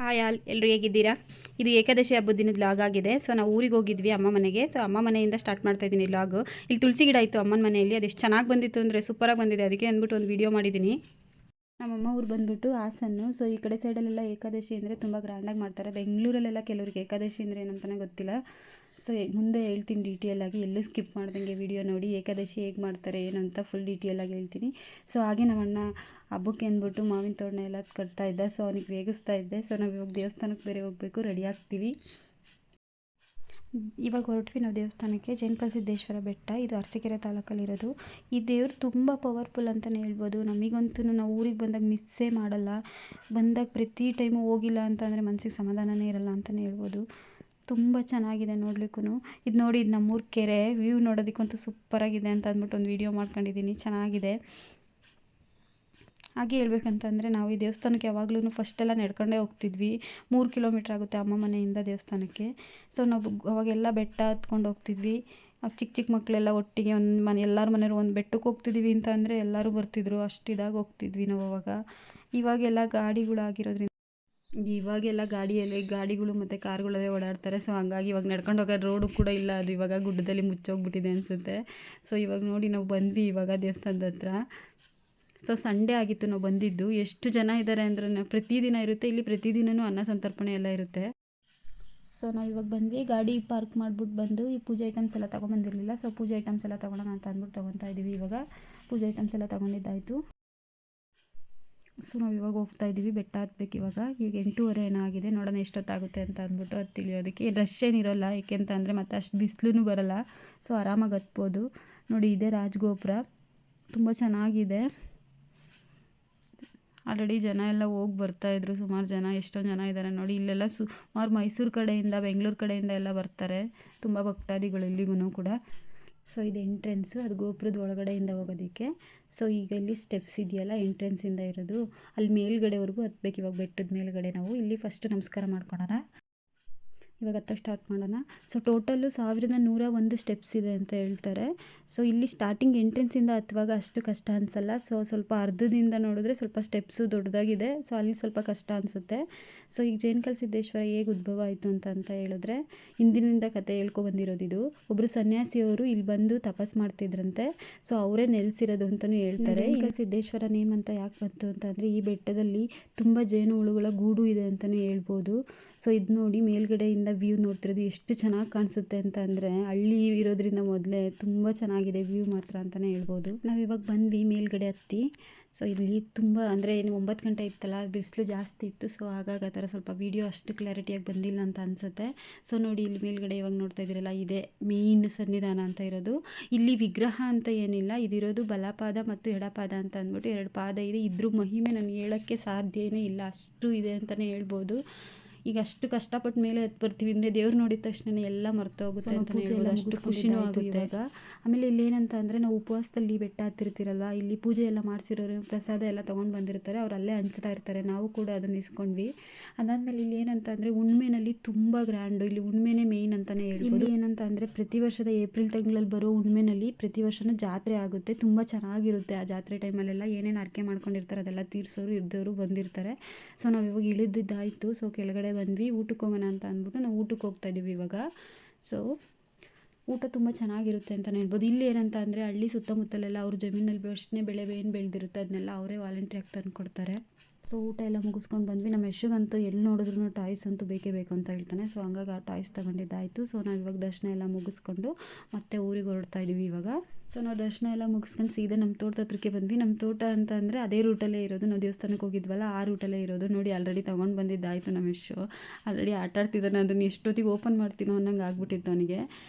Hi all, ಎಲ್ಲರೂ ಹೇಗಿದ್ದೀರಾ? ಇದು ಏಕಾದಶಿ ಹಬ್ಬದ ದಿನದ ಲಾಗ್ ಆಗಿದೆ. ಸೊ ನಾವು ಊರಿಗೆ ಹೋಗಿದ್ವಿ ಅಮ್ಮ ಮನೆಗೆ. ಸೊ ಅಮ್ಮ ಮನೆಯಿಂದ ಸ್ಟಾರ್ಟ್ ಮಾಡ್ತಾ ಇದ್ದೀನಿ ಲಾಗು. ಇಲ್ಲಿ ತುಳಸಿ ಗಿಡ ಇತ್ತು ಅಮ್ಮನ ಮನೆಯಲ್ಲಿ, ಅದೆಷ್ಟು ಚೆನ್ನಾಗಿ ಬಂದಿತ್ತು ಅಂದರೆ ಸೂಪರಾಗಿ ಬಂದಿದೆ. ಅದಕ್ಕೆ ಅಂದ್ಬಿಟ್ಟು ಒಂದು ವೀಡಿಯೋ ಮಾಡಿದ್ದೀನಿ. ನಮ್ಮಮ್ಮ ಊರು ಬಂದುಬಿಟ್ಟು ಹಾಸನ್ನು. ಸೊ ಈ ಕಡೆ ಸೈಡಲ್ಲೆಲ್ಲ ಏಕಾದಶಿ ಅಂದರೆ ತುಂಬ ಗ್ರ್ಯಾಂಡಾಗಿ ಮಾಡ್ತಾರೆ. ಬೆಂಗಳೂರಲ್ಲೆಲ್ಲ ಕೆಲವ್ರಿಗೆ ಏಕಾದಶಿ ಅಂದರೆ ಏನಂತಲೇ ಗೊತ್ತಿಲ್ಲ. ಸೊ ಮುಂದೆ ಹೇಳ್ತೀನಿ ಡೀಟೇಲಾಗಿ, ಎಲ್ಲೂ ಸ್ಕಿಪ್ ಮಾಡ್ದಂಗೆ ವೀಡಿಯೋ ನೋಡಿ ಏಕಾದಶಿ ಹೇಗೆ ಮಾಡ್ತಾರೆ ಏನು ಅಂತ ಫುಲ್ ಡೀಟೇಲಾಗಿ ಹೇಳ್ತೀನಿ. ಸೊ ಹಾಗೆ ನಮ್ಮಣ್ಣ ಹಬ್ಬಕ್ಕೆ ಅಂದ್ಬಿಟ್ಟು ಮಾವಿನ ತೋರಣ ಎಲ್ಲ ಕಟ್ತಾ ಇದ್ದ. ಸೊ ಅವನಿಗೆ ವೇಗಿಸ್ತಾ ಇದ್ದೆ. ಸೊ ನಾವು ಇವಾಗ ದೇವಸ್ಥಾನಕ್ಕೆ ಬೇರೆ ಹೋಗಬೇಕು, ರೆಡಿ ಆಗ್ತೀವಿ. ಇವಾಗ ಹೊರಟ್ವಿ ನಾವು ದೇವಸ್ಥಾನಕ್ಕೆ. ಜೇನ್ಕಲ್ ಸಿದ್ದೇಶ್ವರ ಬೆಟ್ಟ, ಇದು ಅರಸೀಕೆರೆ ತಾಲೂಕಲ್ಲಿರೋದು. ಈ ದೇವ್ರು ತುಂಬ ಪವರ್ಫುಲ್ ಅಂತಲೇ ಹೇಳ್ಬೋದು. ನಮಗಂತೂ ನಾವು ಊರಿಗೆ ಬಂದಾಗ ಮಿಸ್ಸೇ ಮಾಡಲ್ಲ. ಬಂದಾಗ ಪ್ರತಿ ಟೈಮು ಹೋಗಿಲ್ಲ ಅಂತಂದರೆ ಮನಸ್ಸಿಗೆ ಸಮಾಧಾನನೇ ಇರಲ್ಲ ಅಂತಲೇ ಹೇಳ್ಬೋದು. ತುಂಬ ಚೆನ್ನಾಗಿದೆ ನೋಡ್ಲಿಕ್ಕೂ. ಇದು ನೋಡಿ, ಇದು ನಮ್ಮೂರ ಕೆರೆ ವ್ಯೂ ನೋಡೋದಕ್ಕಂತೂ ಸೂಪರಾಗಿದೆ ಅಂತ ಅಂದ್ಬಿಟ್ಟು ಒಂದು ವೀಡಿಯೋ ಮಾಡ್ಕೊಂಡಿದ್ದೀನಿ. ಚೆನ್ನಾಗಿದೆ. ಹಾಗೆ ಹೇಳ್ಬೇಕಂತಂದರೆ ನಾವು ಈ ದೇವಸ್ಥಾನಕ್ಕೆ ಯಾವಾಗಲೂ ಫಸ್ಟೆಲ್ಲ ನಡ್ಕೊಂಡೇ ಹೋಗ್ತಿದ್ವಿ. 3 ಕಿಲೋಮೀಟ್ರ್ ಆಗುತ್ತೆ ಅಮ್ಮ ಮನೆಯಿಂದ ದೇವಸ್ಥಾನಕ್ಕೆ. ಸೊ ನಾವು ಅವಾಗೆಲ್ಲ ಬೆಟ್ಟ ಹತ್ಕೊಂಡು ಹೋಗ್ತಿದ್ವಿ. ಚಿಕ್ಕ ಚಿಕ್ಕ ಮಕ್ಕಳೆಲ್ಲ ಒಟ್ಟಿಗೆ ಒಂದು ಮನೆ, ಎಲ್ಲರ ಮನೆಯವರು ಒಂದು ಬೆಟ್ಟಕ್ಕೆ ಹೋಗ್ತಿದ್ದೀವಿ ಅಂತ ಅಂದರೆ ಎಲ್ಲರೂ ಬರ್ತಿದ್ರು. ಅಷ್ಟು ಇದಾಗಿ ಹೋಗ್ತಿದ್ವಿ ನಾವು ಅವಾಗ. ಇವಾಗೆಲ್ಲ ಗಾಡಿಗಳಾಗಿರೋದ್ರಿಂದ ಇವಾಗೆಲ್ಲ ಗಾಡಿಗಳು ಮತ್ತು ಕಾರ್ಗಳಲ್ಲೇ ಓಡಾಡ್ತಾರೆ. ಸೊ ಹಂಗಾಗಿ ಇವಾಗ ನಡ್ಕೊಂಡು ಹೋಗೋ ರೋಡು ಕೂಡ ಇಲ್ಲ. ಅದು ಇವಾಗ ಗುಡ್ಡದಲ್ಲಿ ಮುಚ್ಚೋಗ್ಬಿಟ್ಟಿದೆ ಅನಿಸುತ್ತೆ. ಸೊ ಇವಾಗ ನೋಡಿ ನಾವು ಬಂದ್ವಿ ಇವಾಗ ದೇವಸ್ಥಾನದ ಹತ್ರ. ಸೊ ಸಂಡೇ ಆಗಿತ್ತು ನಾವು ಬಂದಿದ್ದು. ಎಷ್ಟು ಜನ ಇದ್ದಾರೆ ಅಂದರೆ ಪ್ರತಿದಿನ ಇರುತ್ತೆ ಇಲ್ಲಿ, ಪ್ರತಿದಿನವೂ ಅನ್ನ ಸಂತರ್ಪಣೆ ಎಲ್ಲ ಇರುತ್ತೆ. ಸೊ ನಾವು ಇವಾಗ ಬಂದ್ವಿ, ಗಾಡಿ ಪಾರ್ಕ್ ಮಾಡಿಬಿಟ್ಟು ಬಂದು ಈ ಪೂಜೆ ಐಟಮ್ಸ್ ಎಲ್ಲ ತೊಗೊಂಬಂದಿರಲಿಲ್ಲ. ಸೊ ಪೂಜೆ ಐಟಮ್ಸ್ ಎಲ್ಲ ತೊಗೊಳೋಣ ಅಂತ ಅಂದ್ಬಿಟ್ಟು ತೊಗೊತಾ ಇದ್ದೀವಿ. ಇವಾಗ ಪೂಜೆ ಐಟಮ್ಸ್ ಎಲ್ಲ ತೊಗೊಂಡಿದ್ದಾಯಿತು. ಸೊ ನಾವು ಇವಾಗ ಹೋಗ್ತಾ ಇದ್ದೀವಿ, ಬೆಟ್ಟ ಹತ್ಬೇಕು ಇವಾಗ. ಈಗ 8:30 ಏನೋ ಆಗಿದೆ. ನೋಡೋಣ ಎಷ್ಟೊತ್ತಾಗುತ್ತೆ ಅಂತ ಅಂದ್ಬಿಟ್ಟು ಅದು ತಿಳಿಯೋದಕ್ಕೆ. ರಶ್ ಏನಿರೋಲ್ಲ, ಏಕೆಂತ ಅಂದರೆ ಮತ್ತೆ ಅಷ್ಟು ಬಿಸಿಲೂ ಬರೋಲ್ಲ. ಸೊ ಆರಾಮಾಗಿ ಹತ್ಬೋದು. ನೋಡಿ, ಇದೇ ರಾಜಗೋಪುರ, ತುಂಬ ಚೆನ್ನಾಗಿದೆ. ಆಲ್ರೆಡಿ ಜನ ಎಲ್ಲ ಹೋಗಿ ಬರ್ತಾಯಿದ್ರು, ಸುಮಾರು ಜನ, ಎಷ್ಟೊಂದು ಜನ ಇದ್ದಾರೆ ನೋಡಿ. ಇಲ್ಲೆಲ್ಲ ಸುಮಾರು ಮೈಸೂರು ಕಡೆಯಿಂದ, ಬೆಂಗಳೂರು ಕಡೆಯಿಂದ ಎಲ್ಲ ಬರ್ತಾರೆ, ತುಂಬ ಭಕ್ತಾದಿಗಳು ಇಲ್ಲಿಗೂ ಕೂಡ. ಸೊ ಇದು ಎಂಟ್ರೆನ್ಸು, ಅದು ಗೋಪುರದ ಒಳಗಡೆಯಿಂದ ಹೋಗೋದಕ್ಕೆ. ಸೊ ಈಗ ಇಲ್ಲಿ ಸ್ಟೆಪ್ಸ್ ಇದೆಯಲ್ಲ ಎಂಟ್ರೆನ್ಸಿಂದ ಇರೋದು, ಅಲ್ಲಿ ಮೇಲ್ಗಡೆವರೆಗೂ ಹತ್ಬೇಕು. ಇವಾಗ ಬೆಟ್ಟದ ಮೇಲ್ಗಡೆ ನಾವು ಇಲ್ಲಿ ಫಸ್ಟ್ ನಮಸ್ಕಾರ ಮಾಡ್ಕೊಳ್ಳೋಣ. ಇವಾಗ ಹತ್ತಕ್ಕೆ ಸ್ಟಾರ್ಟ್ ಮಾಡೋಣ. ಸೊ ಟೋಟಲ್ಲು 1101 ಸ್ಟೆಪ್ಸ್ ಇದೆ ಅಂತ ಹೇಳ್ತಾರೆ. ಸೊ ಇಲ್ಲಿ ಸ್ಟಾರ್ಟಿಂಗ್ ಎಂಟ್ರೆನ್ಸಿಂದ ಹತ್ತುವಾಗ ಅಷ್ಟು ಕಷ್ಟ ಅನಿಸಲ್ಲ. ಸೊ ಸ್ವಲ್ಪ ಅರ್ಧದಿಂದ ನೋಡಿದ್ರೆ ಸ್ವಲ್ಪ ಸ್ಟೆಪ್ಸು ದೊಡ್ಡದಾಗಿದೆ. ಸೊ ಅಲ್ಲಿ ಸ್ವಲ್ಪ ಕಷ್ಟ ಅನಿಸುತ್ತೆ. ಸೊ ಈಗ ಜೇನ್ಕಲ್ ಸಿದ್ದೇಶ್ವರ ಹೇಗೆ ಉದ್ಭವ ಆಯಿತು ಅಂತ ಹೇಳಿದ್ರೆ, ಹಿಂದಿನಿಂದ ಕತೆ ಹೇಳ್ಕೊಬಂದಿರೋದು ಇದು. ಒಬ್ಬರು ಸನ್ಯಾಸಿಯವರು ಇಲ್ಲಿ ಬಂದು ತಪಸ್ ಮಾಡ್ತಿದ್ರಂತೆ. ಸೊ ಅವರೇ ನೆಲೆಸಿರೋದು ಅಂತಲೂ ಹೇಳ್ತಾರೆ. ಜೇನ್ಕಲ್ ಸಿದ್ದೇಶ್ವರ ನೇಮ್ ಅಂತ ಯಾಕೆ ಬಂತು ಅಂತಂದರೆ, ಈ ಬೆಟ್ಟದಲ್ಲಿ ತುಂಬ ಜೇನು ಹುಳುಗಳ ಗೂಡು ಇದೆ ಅಂತಲೂ ಹೇಳ್ಬೋದು. ಸೊ ಇದು ನೋಡಿ, ಮೇಲ್ಗಡೆಯಿಂದ ವ್ಯೂ ನೋಡ್ತಿರೋದು ಎಷ್ಟು ಚೆನ್ನಾಗಿ ಕಾಣಿಸುತ್ತೆ ಅಂತ ಅಂದರೆ, ಹಳ್ಳಿ ಇರೋದ್ರಿಂದ ಮೊದಲೇ ತುಂಬ ಚೆನ್ನಾಗಿದೆ ವ್ಯೂ ಮಾತ್ರ ಅಂತಲೇ ಹೇಳ್ಬೋದು. ನಾವು ಇವಾಗ ಬಂದ್ವಿ ಮೇಲ್ಗಡೆ ಹತ್ತಿ. ಸೊ ಇಲ್ಲಿ ತುಂಬ ಅಂದರೆ 9 ಗಂಟೆ ಇತ್ತಲ್ಲ, ಬಿಸಿಲು ಜಾಸ್ತಿ ಇತ್ತು. ಸೊ ಹಾಗಾಗಿ ಆ ಥರ ಸ್ವಲ್ಪ ವೀಡಿಯೋ ಅಷ್ಟು ಕ್ಲಾರಿಟಿಯಾಗಿ ಬಂದಿಲ್ಲ ಅಂತ ಅನಿಸುತ್ತೆ. ಸೊ ನೋಡಿ, ಇಲ್ಲಿ ಮೇಲ್ಗಡೆ ಇವಾಗ ನೋಡ್ತಾ ಇದ್ದೀರಲ್ಲ, ಇದೇ ಮೇನ್ ಸನ್ನಿಧಾನ ಅಂತ ಇರೋದು. ಇಲ್ಲಿ ವಿಗ್ರಹ ಅಂತ ಏನಿಲ್ಲ, ಇದಿರೋದು ಬಲಪಾದ ಮತ್ತು ಎಡಪಾದ ಅಂತ ಅಂದ್ಬಿಟ್ಟು 2 ಪಾದ ಇದೆ. ಇದ್ರ ಮಹಿಮೆ ನಾನು ಹೇಳೋಕ್ಕೆ ಸಾಧ್ಯನೇ ಇಲ್ಲ, ಅಷ್ಟು ಇದೆ ಅಂತಲೇ ಹೇಳ್ಬೋದು. ಈಗ ಅಷ್ಟು ಕಷ್ಟಪಟ್ಟು ಮೇಲೆ ಹತ್ತು ಬರ್ತೀವಿ ಅಂದರೆ ದೇವ್ರು ನೋಡಿದ ತಕ್ಷಣ ಎಲ್ಲ ಮರ್ತೋಗುತ್ತೆ ಅಂತ ಹೇಳ್ಬೋದು. ಅಷ್ಟು ಖುಷಿನೂ ಆಗುತ್ತೆ ಇವಾಗ. ಆಮೇಲೆ ಇಲ್ಲಿ ಏನಂತ ಅಂದರೆ, ನಾವು ಉಪವಾಸದಲ್ಲಿ ಬೆಟ್ಟ ಹತ್ತಿರ್ತಿರಲ್ಲ, ಇಲ್ಲಿ ಪೂಜೆ ಎಲ್ಲ ಮಾಡಿಸಿರೋರು ಪ್ರಸಾದ ಎಲ್ಲ ತೊಗೊಂಡು ಬಂದಿರ್ತಾರೆ, ಅವ್ರು ಅಲ್ಲೇ ಹಂಚ್ತಾ ಇರ್ತಾರೆ. ನಾವು ಕೂಡ ಅದನ್ನು ಇಸ್ಕೊಂಡ್ವಿ. ಅದಾದಮೇಲೆ ಇಲ್ಲಿ ಏನಂತ ಅಂದರೆ, ಹುಣ್ಣಿಮೆನಲ್ಲಿ ತುಂಬ ಗ್ರ್ಯಾಂಡು, ಇಲ್ಲಿ ಹುಣ್ಣಿಮೆನೇ ಮೇಯ್ನ್ ಅಂತಲೇ ಹೇಳ್ಬೋದು. ಏನಂತ ಅಂದರೆ, ಪ್ರತಿ ವರ್ಷದ ಏಪ್ರಿಲ್ ತಿಂಗಳಲ್ಲಿ ಬರೋ ಹುಣ್ಣಿಮೆನಲ್ಲಿ ಪ್ರತಿ ವರ್ಷವೂ ಜಾತ್ರೆ ಆಗುತ್ತೆ. ತುಂಬ ಚೆನ್ನಾಗಿರುತ್ತೆ ಆ ಜಾತ್ರೆ ಟೈಮಲ್ಲೆಲ್ಲ. ಏನೇನು ಅರ್ಕೆ ಮಾಡ್ಕೊಂಡಿರ್ತಾರೆ ಅದೆಲ್ಲ ತೀರಿಸೋರು ಇದ್ದವರು ಬಂದಿರ್ತಾರೆ. ಸೊ ನಾವು ಇವಾಗ ಇಳಿದಿದ್ದಾಯಿತು. ಸೊ ಕೆಳಗಡೆ ಬಂದ್ವಿ, ಊಟಕ್ಕೆ ಹೋಗೋಣ ಅಂತ ಅಂದ್ಬಿಟ್ಟು ನಾವು ಊಟಕ್ಕೆ ಹೋಗ್ತಾ ಇದ್ದೀವಿ ಇವಾಗ. ಸೊ ಊಟ ತುಂಬ ಚೆನ್ನಾಗಿರುತ್ತೆ ಅಂತಲೇ ಹೇಳ್ಬೋದು. ಇಲ್ಲಿ ಏನಂತ ಅಂದರೆ, ಹಳ್ಳಿ ಸುತ್ತಮುತ್ತಲೆಲ್ಲ ಅವ್ರ ಜಮೀನಲ್ಲಿ ಬೆಳೆಸನೇ ಬೆಳೆ ಏನು ಬೆಳೆದಿರುತ್ತೆ ಅದನ್ನೆಲ್ಲ ಅವರೇ ವಾಲಂಟ್ರಿಯಾಗಿ ತಂದು ಕೊಡ್ತಾರೆ. ಸೊ ಊಟ ಎಲ್ಲ ಮುಗಿಸ್ಕೊಂಡು ಬಂದ್ವಿ. ನಮ್ಮ ಯಶಗಂತೂ ಎಲ್ಲಿ ನೋಡಿದ್ರೂ ಟಾಯ್ಸ್ ಅಂತೂ ಬೇಕೇ ಬೇಕು ಅಂತ ಹೇಳ್ತಾನೆ. ಸೊ ಹಂಗಾಗಿ ಆ ಟಾಯ್ಸ್ ತೊಗೊಂಡಿದ್ದಾಯಿತು. ಸೊ ನಾವು ಇವಾಗ ದರ್ಶನ ಎಲ್ಲ ಮುಗಿಸ್ಕೊಂಡು ಮತ್ತೆ ಊರಿಗೆ ಹೊರಡ್ತಾ ಇದ್ದೀವಿ ಇವಾಗ. ಸೊ ನಾವು ದರ್ಶನ ಎಲ್ಲ ಮುಗಿಸ್ಕೊಂಡು ಸೀದಾ ನಮ್ಮ ತೋಟದ ಹತ್ರಕ್ಕೆ ಬಂದ್ವಿ. ನಮ್ಮ ತೋಟ ಅಂತ ಅಂದರೆ ಅದೇ ರೂಟಲ್ಲೇ ಇರೋದು, ನಾವು ದೇವಸ್ಥಾನಕ್ಕೆ ಹೋಗಿದ್ವಲ್ಲ ಆ ರೂಟಲ್ಲೇ ಇರೋದು. ನೋಡಿ, ಆಲ್ರೆಡಿ ತೊಗೊಂಡು ಬಂದಿದ್ದಾಯಿತು ನಮ್ಮ ಯಶು. ಆಲ್ರೆಡಿ ಆಟಾಡ್ತಿದ್ದಾನೆ, ಅದನ್ನು ಎಷ್ಟೊತ್ತಿಗೆ ಓಪನ್ ಮಾಡ್ತೀನೋ ಅನ್ನಂಗೆ ಆಗ್ಬಿಟ್ಟಿತ್ತು ಅವನಿಗೆ.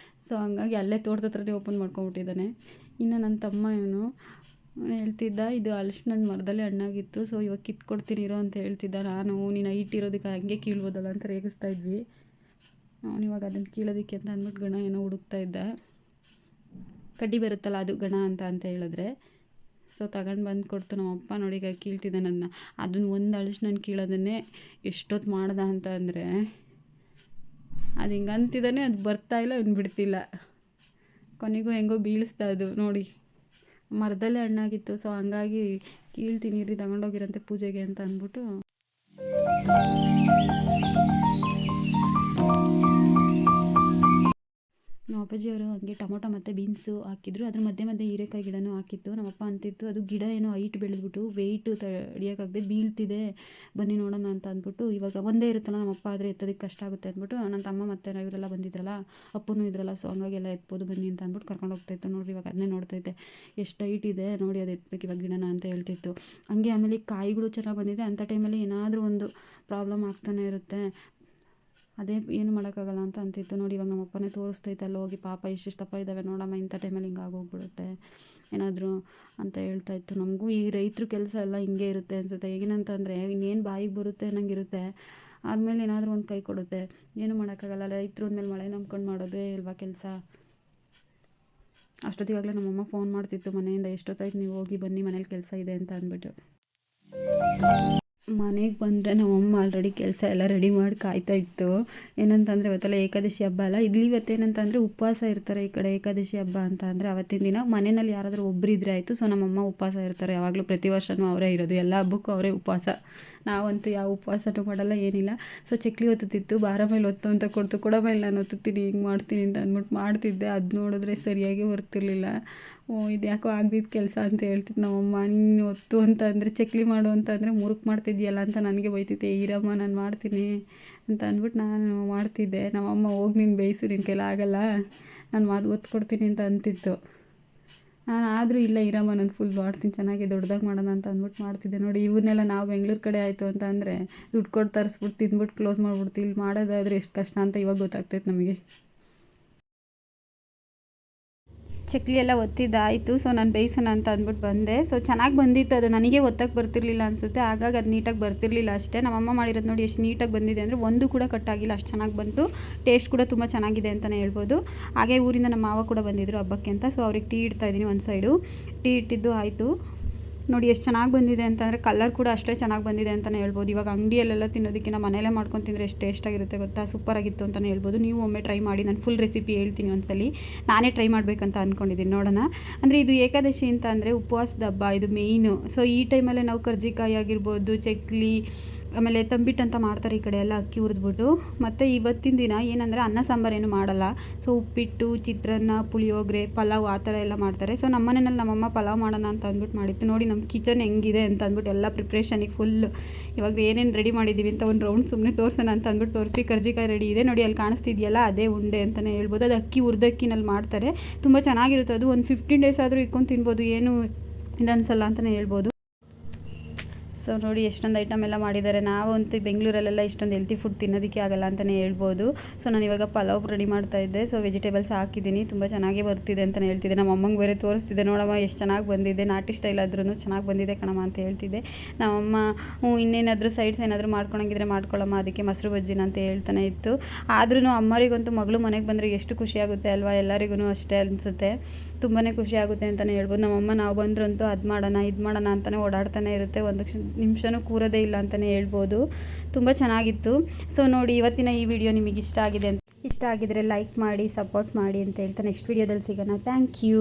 ಸೊ ಹಂಗಾಗಿ ಅಲ್ಲೇ ತೋಟದ ಹತ್ರನೇ ಓಪನ್ ಮಾಡ್ಕೊಂಬಿಟ್ಟಿದ್ದಾನೆ. ಇನ್ನು ನನ್ನ ತಮ್ಮ ಇವನು ಹೇಳ್ತಿದ್ದ, ಇದು ಹಲಸಿನ ಹಣ್ಣು ಮರದಲ್ಲೇ ಹಣ್ಣಾಗಿತ್ತು, ಸೊ ಇವಾಗ ಕಿತ್ಕೊಡ್ತೀನಿ ಇರೋ ಅಂತ ಹೇಳ್ತಿದ್ದ. ನಾನು ನೀನು ಹೈಟ್ ಇರೋದಕ್ಕೆ ಹಂಗೆ ಕೀಳ್ಬೋದಲ್ಲ ಅಂತ ರೇಗಿಸ್ತಾ ಇದ್ವಿ. ಅವನು ಇವಾಗ ಅದನ್ನು ಕೀಳೋದಕ್ಕೆ ಅಂತ ಅಂದ್ಬಿಟ್ಟು ಗಣ ಏನೋ ಹುಡುಕ್ತಾ ಇದ್ದ. ಕಡ್ಡಿ ಬರುತ್ತಲ್ಲ ಅದು ಗಣ ಅಂತ ಹೇಳಿದ್ರೆ. ಸೊ ತಗೊಂಡು ಬಂದು ಕೊಡ್ತು ನಮ್ಮಪ್ಪ. ನೋಡಿ ಈಗ ಕೀಳ್ತಿದ್ದಾನೆ ಅದನ್ನು ಒಂದು ಹಲಸಿನ ಹಣ್ಣು ಕೀಳೋದನ್ನೇ ಎಷ್ಟೊತ್ತು ಮಾಡ್ದ ಅಂತ ಅಂದರೆ, ಅದು ಹಿಂಗೆ ಅಂತಿದ್ದಾನೆ, ಅದು ಬರ್ತಾಯಿಲ್ಲ, ಅವ್ನು ಬಿಡ್ತಿಲ್ಲ. ಕೊನೆಗೂ ಹೆಂಗೋ ಬೀಳಿಸ್ತಾ ಅದು ನೋಡಿ. ಮರದಲ್ಲೇ ಹಣ್ಣಾಗಿತ್ತು. ಸೊ ಹಂಗಾಗಿ ಕೀಳ್ತೀನಿ ರೀ, ತಗೊಂಡೋಗಿರಂತೆ ಪೂಜೆಗೆ ಅಂತ ಅಂದ್ಬಿಟ್ಟು ನಮ್ಮ ಅಪ್ಪಾಜಿಯವರು ಹಂಗೆ ಟೊಮೊಟೊ ಮತ್ತು ಬೀನ್ಸು ಹಾಕಿದ್ರು. ಅದ್ರ ಮಧ್ಯೆ ಮಧ್ಯೆ ಹೀರೆಕಾಯಿ ಗಿಡನೂ ಹಾಕಿತ್ತು. ನಮ್ಮಪ್ಪ ಅಂತಿತ್ತು ಅದು ಗಿಡ ಏನೋ ಹೈಟ್ ಬೆಳೆದ್ಬಿಟ್ಟು ವೆಯ್ಟು ತಡಿಯೋಕ್ಕಾಗದೆ ಬೀಳ್ತಿದೆ, ಬನ್ನಿ ನೋಡೋಣ ಅಂತ ಅಂದ್ಬಿಟ್ಟು. ಇವಾಗ ಒಂದೇ ಇರುತ್ತಲ್ಲ ನಮ್ಮಪ್ಪ, ಆದರೆ ಎತ್ತೋದಕ್ಕೆ ಕಷ್ಟ ಆಗುತ್ತೆ ಅಂದ್ಬಿಟ್ಟು ನನ್ನ ತಮ್ಮ ಮತ್ತು ಇವರೆಲ್ಲ ಬಂದಿದ್ರಲ್ಲ, ಅಪ್ಪನೂ ಇದ್ರಲ್ಲ, ಸೊ ಹಂಗಾಗೆಲ್ಲ ಎತ್ಬೋದು ಬನ್ನಿ ಅಂತ ಅಂದ್ಬಿಟ್ಟು ಕರ್ಕೊಂಡು ಹೋಗ್ತಾಯಿತ್ತು. ನೋಡಿರಿ ಇವಾಗ ಅದನ್ನೇ ನೋಡ್ತೈತೆ, ಎಷ್ಟು ಹೈಟ್ ಇದೆ ನೋಡಿ, ಅದು ಎತ್ಬೇಕು ಇವಾಗ ಗಿಡನ ಅಂತ ಹೇಳ್ತಿತ್ತು. ಹಂಗೆ ಆಮೇಲೆ ಕಾಯಿಗಳು ಚೆನ್ನಾಗಿ ಬಂದಿದೆ. ಅಂಥ ಟೈಮಲ್ಲಿ ಏನಾದರೂ ಒಂದು ಪ್ರಾಬ್ಲಮ್ ಆಗ್ತಾನೆ ಇರುತ್ತೆ, ಅದೇ ಏನು ಮಾಡೋಕ್ಕಾಗಲ್ಲ ಅಂತ ಅಂತಿತ್ತು. ನೋಡಿ ಇವಾಗ ನಮ್ಮಪ್ಪನೇ ತೋರಿಸ್ತೈತೆ, ಅಲ್ಲಿ ಹೋಗಿ ಪಾಪ ಇಷ್ಟಿಷ್ಟಪ್ಪ ಇದ್ದಾವೆ ನೋಡಮ್ಮ, ಇಂಥ ಟೈಮಲ್ಲಿ ಹಿಂಗೆ ಆಗೋಗ್ಬಿಡುತ್ತೆ ಏನಾದರೂ ಅಂತ ಹೇಳ್ತಾಯಿತ್ತು. ನಮಗೂ ಈ ರೈತರು ಕೆಲಸ ಎಲ್ಲ ಹಿಂಗೆ ಇರುತ್ತೆ ಅನಿಸುತ್ತೆ. ಏನಂತಂದರೆ ಇನ್ನೇನು ಬಾಯಿಗೆ ಬರುತ್ತೆ ಅನ್ನಂಗಿರುತ್ತೆ, ಆದಮೇಲೆ ಏನಾದರೂ ಒಂದು ಕೈ ಕೊಡುತ್ತೆ. ಏನು ಮಾಡೋಕ್ಕಾಗಲ್ಲ, ರೈತರು ಅಂದಮೇಲೆ ಮಳೆ ನಂಬ್ಕೊಂಡು ಮಾಡೋದೇ ಇಲ್ವಾ ಕೆಲಸ. ಅಷ್ಟೊತ್ತಿಗಾಗಲೇ ನಮ್ಮಮ್ಮ ಫೋನ್ ಮಾಡ್ತಿತ್ತು ಮನೆಯಿಂದ, ಎಷ್ಟೊತ್ತಾಯ್ತು ನೀವು ಹೋಗಿ ಬನ್ನಿ ಮನೇಲಿ ಕೆಲಸ ಇದೆ ಅಂತ ಅಂದ್ಬಿಟ್ಟು. ಮನೆಗೆ ಬಂದರೆ ನಮ್ಮಮ್ಮ ಆಲ್ರೆಡಿ ಕೆಲಸ ಎಲ್ಲ ರೆಡಿ ಮಾಡಿ ಕಾಯ್ತಾ ಇತ್ತು. ಏನಂತಂದರೆ ಇವತ್ತೆಲ್ಲ ಏಕಾದಶಿ ಹಬ್ಬ ಅಲ್ಲ, ಏನಂತಂದರೆ ಉಪವಾಸ ಇರ್ತಾರೆ ಈ ಕಡೆ. ಏಕಾದಶಿ ಹಬ್ಬ ಅಂತ ಅಂದರೆ ಅವತ್ತಿನ ದಿನ ಮನೆಯಲ್ಲಿ ಯಾರಾದರೂ ಒಬ್ಬರು ಇದ್ದರೆ ಆಯಿತು. ಸೊ ನಮ್ಮಮ್ಮ ಉಪವಾಸ ಇರ್ತಾರೆ ಯಾವಾಗಲೂ, ಪ್ರತಿ ವರ್ಷವೂ ಅವರೇ ಇರೋದು, ಎಲ್ಲ ಹಬ್ಬಕ್ಕೂ ಅವರೇ ಉಪವಾಸ. ನಾವಂತೂ ಯಾವ ಉಪವಾಸನೂ ಮಾಡಲ್ಲ, ಏನಿಲ್ಲ. ಸೊ ಚಕ್ಲಿ ಒತ್ತುತ್ತಿತ್ತು, ಬಾರ ಮೇಲೆ ಒತ್ತು ಅಂತ ಕೊಡ್ತು, ಕೊಡ ಮೇಲೆ ನಾನು ಒತ್ತುತ್ತೀನಿ, ಹಿಂಗೆ ಮಾಡ್ತೀನಿ ಅಂತ ಅಂದ್ಬಿಟ್ಟು ಮಾಡ್ತಿದ್ದೆ. ಅದು ನೋಡಿದ್ರೆ ಸರಿಯಾಗಿ ಬರ್ತಿರ್ಲಿಲ್ಲ. ಇದು ಯಾಕೋ ಆಗ್ದಿದ್ದ ಕೆಲಸ ಅಂತ ಹೇಳ್ತಿತ್ತು ನಮ್ಮಮ್ಮ. ನೀನು ಒತ್ತು ಅಂತ ಅಂದರೆ ಚಕ್ಲಿ ಮಾಡು ಅಂತ ಅಂದರೆ ಮುರುಕು ಮಾಡ್ತಿದ್ಯಲ್ಲ ಅಂತ ನನಗೆ ಬೈತಿದ್ದೆ. ಇರಮ್ಮ ನಾನು ಮಾಡ್ತೀನಿ ಅಂತ ಅಂದ್ಬಿಟ್ಟು ನಾನು ಮಾಡ್ತಿದ್ದೆ. ನಮ್ಮಮ್ಮ ಹೋಗಿ ನೀನು ಬೇಯಿಸು, ನಿನ್ನ ಕೈಲಿ ಆಗಲ್ಲ, ನಾನು ಒತ್ತು ಕೊಡ್ತೀನಿ ಅಂತ ಅಂತಿತ್ತು. ನಾನು ಆದರೂ ಇಲ್ಲ ಇರಮ್ಮ, ನಾನು ಫುಲ್ ಮಾಡ್ತೀನಿ, ಚೆನ್ನಾಗಿ ದೊಡ್ಡದಾಗಿ ಮಾಡೋಣ ಅಂತ ಅಂದ್ಬಿಟ್ಟು ಮಾಡ್ತಿದ್ದೆ. ನೋಡಿ ಇವನ್ನೆಲ್ಲ ನಾವು ಬೆಂಗಳೂರು ಕಡೆ ಆಯಿತು ಅಂತ ಅಂದರೆ ದುಡ್ಡು ಕೊಟ್ಟು ತರಿಸ್ಬಿಟ್ಟು ತಿಂದ್ಬಿಟ್ಟು ಕ್ಲೋಸ್ ಮಾಡಿಬಿಡ್ತೀವಿ. ಇಲ್ಲಿ ಮಾಡೋದಾದರೆ ಎಷ್ಟು ಕಷ್ಟ ಅಂತ ಇವಾಗ ಗೊತ್ತಾಗ್ತೈತೆ ನಮಗೆ. ಚಕ್ಲಿ ಎಲ್ಲ ಒತ್ತಿದ್ದಾಯಿತು. ಸೊ ನಾನು ಬೇಯಿಸೋಣ ಅಂತ ಅಂದ್ಬಿಟ್ಟು ಬಂದೆ. ಸೊ ಚೆನ್ನಾಗಿ ಬಂದಿತ್ತು, ಅದು ನನಗೆ ಒತ್ತಕ್ಕೆ ಬರ್ತಿರ್ಲಿಲ್ಲ ಅನಿಸುತ್ತೆ, ಹಾಗಾಗಿ ಅದು ನೀಟಾಗಿ ಬರ್ತಿರ್ಲಿಲ್ಲ ಅಷ್ಟೇ. ನಮ್ಮಮ್ಮ ಮಾಡಿರೋದು ನೋಡಿ ಎಷ್ಟು ನೀಟಾಗಿ ಬಂದಿದೆ ಅಂದರೆ ಒಂದು ಕೂಡ ಕಟ್ಟಾಗಿಲ್ಲ, ಅಷ್ಟು ಚೆನ್ನಾಗಿ ಬಂತು. ಟೇಸ್ಟ್ ಕೂಡ ತುಂಬ ಚೆನ್ನಾಗಿದೆ ಅಂತಲೇ ಹೇಳ್ಬೋದು. ಹಾಗೆ ಊರಿಂದ ನಮ್ಮ ಮಾವ ಕೂಡ ಬಂದಿದ್ದರು ಹಬ್ಬಕ್ಕೆ ಅಂತ, ಸೊ ಅವ್ರಿಗೆ ಟೀ ಇಡ್ತಾಯಿದ್ದೀನಿ ಒಂದು ಸೈಡು. ಟೀ ಇಟ್ಟಿದ್ದು ಆಯಿತು. ನೋಡಿ ಎಷ್ಟು ಚೆನ್ನಾಗಿ ಬಂದಿದೆ ಅಂತಂದರೆ ಕಲರ್ ಕೂಡ ಅಷ್ಟೇ ಚೆನ್ನಾಗಿ ಬಂದಿದೆ ಅಂತಲೇ ಹೇಳ್ಬೋದು. ಇವಾಗ ಅಂಗಡಿಯಲ್ಲೆಲ್ಲ ತಿನ್ನೋದಕ್ಕಿಂತ ಮನೇಲೇ ಮಾಡ್ಕೊಂಡು ತಿಂದರೆ ಎಷ್ಟು ಟೇಸ್ಟಾಗಿರುತ್ತೆ ಗೊತ್ತಾ, ಸೂಪರಾಗಿತ್ತು ಅಂತಲೇ ಹೇಳ್ಬೋದು. ನೀವು ಒಮ್ಮೆ ಟ್ರೈ ಮಾಡಿ, ನಾನು ಫುಲ್ ರೆಸಿಪಿ ಹೇಳ್ತೀನಿ ಒಂದ್ಸಲಿ. ನಾನೇ ಟ್ರೈ ಮಾಡಬೇಕಂತ ಅಂದ್ಕೊಂಡಿದ್ದೀನಿ, ನೋಡೋಣ. ಅಂದರೆ ಇದು ಏಕಾದಶಿ ಅಂತ ಅಂದರೆ ಉಪವಾಸದ ಹಬ್ಬ, ಇದು ಮೇಯ್ನು. ಸೊ ಈ ಟೈಮಲ್ಲೇ ನಾವು ಕರ್ಜಿಕಾಯಿ ಆಗಿರ್ಬೋದು, ಚಕ್ಲಿ, ಆಮೇಲೆ ತಂಬಿಟ್ಟು ಅಂತ ಮಾಡ್ತಾರೆ ಈ ಕಡೆ ಎಲ್ಲ, ಅಕ್ಕಿ ಹುರಿದ್ಬಿಟ್ಟು. ಮತ್ತು ಇವತ್ತಿನ ದಿನ ಏನಂದರೆ ಅನ್ನ ಸಾಂಬಾರು ಏನು ಮಾಡಲ್ಲ. ಸೊ ಉಪ್ಪಿಟ್ಟು, ಚಿತ್ರಾನ್ನ, ಪುಳಿಯೋಗರೆ, ಪಲಾವ್ ಆ ಥರ ಎಲ್ಲ ಮಾಡ್ತಾರೆ. ಸೊ ನಮ್ಮ ಮನೆಯಲ್ಲಿ ನಮ್ಮಮ್ಮ ಪಲಾವ್ ಮಾಡೋಣ ಅಂತ ಅಂದ್ಬಿಟ್ಟು ಮಾಡಿತ್ತು. ನೋಡಿ ನಮ್ಮ ಕಿಚನ್ ಹೆಂಗಿದೆ ಅಂತ ಅಂದ್ಬಿಟ್ಟು ಎಲ್ಲ ಪ್ರಿಪ್ರೇಷನಿಗೆ ಫುಲ್ಲು ಇವಾಗ ಏನೇನು ರೆಡಿ ಮಾಡಿದ್ದೀವಿ ಅಂತ ಒಂದು ರೌಂಡ್ ಸುಮ್ಮನೆ ತೋರಿಸೋಣ ಅಂತ ಅಂದ್ಬಿಟ್ಟು ತೋರಿಸಿ. ಕರ್ಜಿಕಾಯಿ ರೆಡಿ ಇದೆ ನೋಡಿ, ಅಲ್ಲಿ ಕಾಣಿಸ್ತಿದೆಯಲ್ಲ ಅದೇ ಉಂಡೆ ಅಂತಲೇ ಹೇಳ್ಬೋದು. ಅದು ಅಕ್ಕಿ ಹುರಿದಕ್ಕಿನಲ್ಲಿ ಮಾಡ್ತಾರೆ, ತುಂಬ ಚೆನ್ನಾಗಿರುತ್ತೆ. ಅದು ಒಂದು 15 ಡೇಸ್ ಆದರೂ ಇಟ್ಕೊಂಡು ತಿನ್ಬೋದು, ಏನು ಇದನ್ಸಲ್ಲ ಅಂತಲೇ ಹೇಳ್ಬೋದು. ಸೊ ನೋಡಿ ಎಷ್ಟೊಂದು ಐಟಮ್ ಎಲ್ಲ ಮಾಡಿದ್ದಾರೆ. ನಾವಂತೂ ಬೆಂಗಳೂರಲ್ಲೆಲ್ಲ ಇಷ್ಟೊಂದು ಹೆಲ್ತಿ ಫುಡ್ ತಿನ್ನೋದಕ್ಕೆ ಆಗಲ್ಲ ಅಂತಲೇ ಹೇಳ್ಬೋದು. ಸೊ ನಾನು ಇವಾಗ ಪಲಾವ್ ರೆಡಿ ಮಾಡ್ತಾಯಿದ್ದೆ. ಸೊ ವೆಜಿಟೇಬಲ್ಸ್ ಹಾಕಿದ್ದೀನಿ, ತುಂಬ ಚೆನ್ನಾಗೇ ಬರ್ತಿದೆ ಅಂತಲೇ ಹೇಳ್ತಿದ್ದೆ. ನಮ್ಮ ಅಮ್ಮಂಗೆ ಬೇರೆ ತೋರಿಸ್ತಿದ್ದೆ, ನೋಡಮ್ಮ ಎಷ್ಟು ಚೆನ್ನಾಗಿ ಬಂದಿದೆ, ನಾಟಿ ಸ್ಟೈಲ್ ಆದ್ರೂ ಚೆನ್ನಾಗಿ ಬಂದಿದೆ ಕಣಮ್ಮ ಅಂತ ಹೇಳ್ತಿದ್ದೆ. ನಮ್ಮಮ್ಮ ಇನ್ನೇನಾದರೂ ಸೈಡ್ಸ್ ಏನಾದರೂ ಮಾಡ್ಕೊಳಂಗಿದ್ರೆ ಮಾಡ್ಕೊಳ್ಳಮ್ಮ, ಅದಕ್ಕೆ ಮೊಸರು ಬಜ್ಜಿನ ಅಂತ ಹೇಳ್ತಾನೆ ಇತ್ತು. ಆದ್ರೂ ಅಮ್ಮರಿಗಂತೂ ಮಗಳು ಮನೆಗೆ ಬಂದರೆ ಎಷ್ಟು ಖುಷಿಯಾಗುತ್ತೆ ಅಲ್ವಾ, ಎಲ್ಲರಿಗೂ ಅಷ್ಟೇ ಅನಿಸುತ್ತೆ, ತುಂಬಾ ಖುಷಿ ಆಗುತ್ತೆ ಅಂತಲೇ ಹೇಳ್ಬೋದು. ನಮ್ಮಮ್ಮ ನಾವು ಬಂದ್ರಂತೂ ಅದು ಮಾಡೋಣ ಇದು ಮಾಡೋಣ ಅಂತಲೇ ಓಡಾಡ್ತಾನೆ ಇರುತ್ತೆ, ಒಂದು ನಿಮಿಷನೂ ಕೂರೋದೇ ಇಲ್ಲ ಅಂತಲೇ ಹೇಳ್ಬೋದು. ತುಂಬ ಚೆನ್ನಾಗಿತ್ತು. ಸೊ ನೋಡಿ ಇವತ್ತಿನ ಈ ವಿಡಿಯೋ ನಿಮಗೆ ಇಷ್ಟ ಆಗಿದ್ರೆ ಲೈಕ್ ಮಾಡಿ, ಸಪೋರ್ಟ್ ಮಾಡಿ ಅಂತ ಹೇಳ್ತಾ ನೆಕ್ಸ್ಟ್ ವಿಡಿಯೋದಲ್ಲಿ ಸಿಗೋಣ. Thank you.